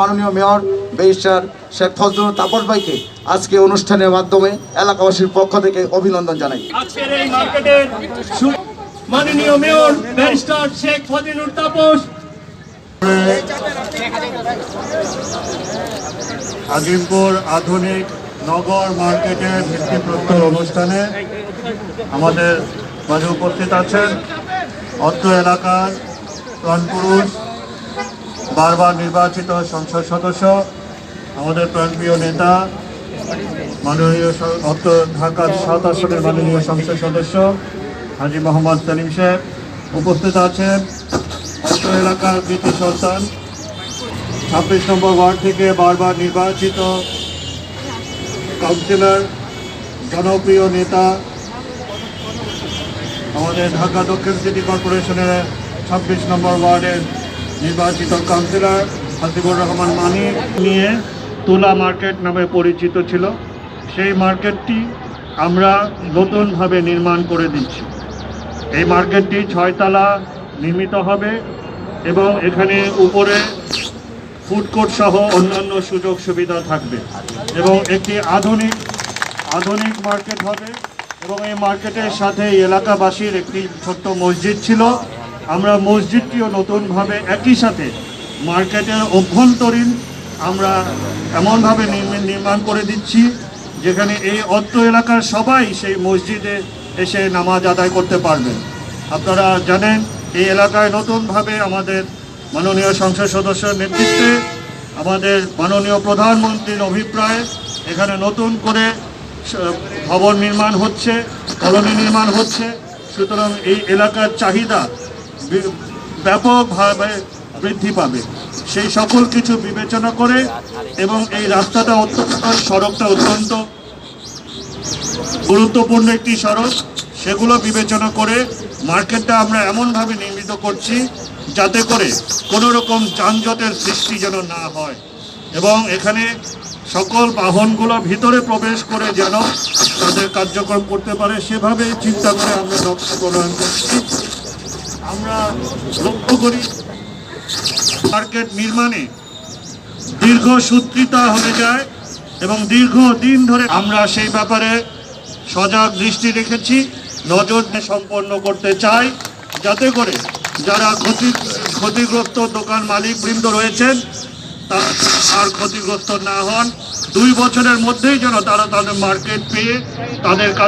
মাননীয় mayor barrister Sheikh Fazlul Tapas ভাইকে আজকে অনুষ্ঠানের মাধ্যমে এলাকাবাসীর পক্ষ থেকে অভিনন্দন জানাই। আজকের এই মার্কেটের মাননীয় মেয়র ব্যারিস্টার শেখ ফজলুল তাপস আজিমপুর আধুনিক নগর মার্কেটের ভিত্তিপ্রস্তর অনুষ্ঠানে আমাদের মাঝে উপস্থিত আছেন অত্র এলাকার প্রাণপুরুষ বারবার নির্বাচিত সংসদ সদস্য আমাদের প্রাণপ্রিয় নেতা মাননীয় অত্র ঢাকা ৭ আসনের মাননীয় সংসদ সদস্য হাজী মোহাম্মদ সেলিম শেখ উপস্থিত আছেন অত্র এলাকার কৃতি সন্তান ২৬ নম্বর ওয়ার্ড থেকে বারবার নির্বাচিত কাউন্সিলর জনপ্রিয় নেতা আমাদের ঢাকা দক্ষিণ সিটি কর্পোরেশনের ২৬ নম্বর ওয়ার্ডের নির্বাচিত কাউন্সিলর হাসিবুর রহমান মানি নিয়ে তুলা মার্কেট নামে পরিচিত ছিল। সেই মার্কেটটি আমরা নতুনভাবে নির্মাণ করে দিচ্ছি। এই মার্কেটটি ৬ তলা নির্মিত হবে এবং এখানে উপরে ফুড কোর্ট সহ অন্যান্য সুযোগ সুবিধা থাকবে এবং একটি আধুনিক মার্কেট হবে এবং এই মার্কেটের সাথে এলাকাবাসীর একটি ছোট্ট মসজিদ ছিল। আমরা মসজিদটিও নতুনভাবে একই সাথে মার্কেটের অভ্যন্তরীণ আমরা এমনভাবে নির্মাণ করে দিচ্ছি যেখানে এই অত্র এলাকার সবাই সেই মসজিদে এসে নামাজ আদায় করতে পারবেন। আপনারা জানেন এই এলাকায় নতুনভাবে আমাদের মাননীয় সংসদ সদস্যের নেতৃত্বে আমাদের মাননীয় প্রধানমন্ত্রীর অভিপ্রায়ে এখানে নতুন করে ভবন নির্মাণ হচ্ছে, কলোনি নির্মাণ হচ্ছে। সুতরাং এই এলাকার চাহিদা ব্যাপকভাবে বৃদ্ধি পাবে। সেই সকল কিছু বিবেচনা করে এবং এই রাস্তাটা সড়কটা অত্যন্ত গুরুত্বপূর্ণ একটি সড়ক, সেগুলো বিবেচনা করে মার্কেটটা আমরা এমনভাবে নির্মিত করছি যাতে করে কোনো রকম যানজটের সৃষ্টি যেন না হয় এবং এখানে সকল বাহনগুলো ভিতরে প্রবেশ করে যেন তাদের কার্যক্রম করতে পারে সেভাবে চিন্তা করে আমরা নকশা প্রণয়ন করছি। আমরা লক্ষ্য করি মার্কেট নির্মাণে দীর্ঘসূত্রিতা হয়ে যায় এবং দীর্ঘদিন ধরে আমরা সেই ব্যাপারে সজাগ দৃষ্টি রেখেছি, নজর সম্পন্ন করতে চাই যাতে করে যারা ক্ষতিগ্রস্ত দোকান মালিকবৃন্দ রয়েছেন আর ক্ষতিগ্রস্ত না হন। 2 বছরের মধ্যেই যেন তারা তাদের মার্কেট পেয়ে তাদের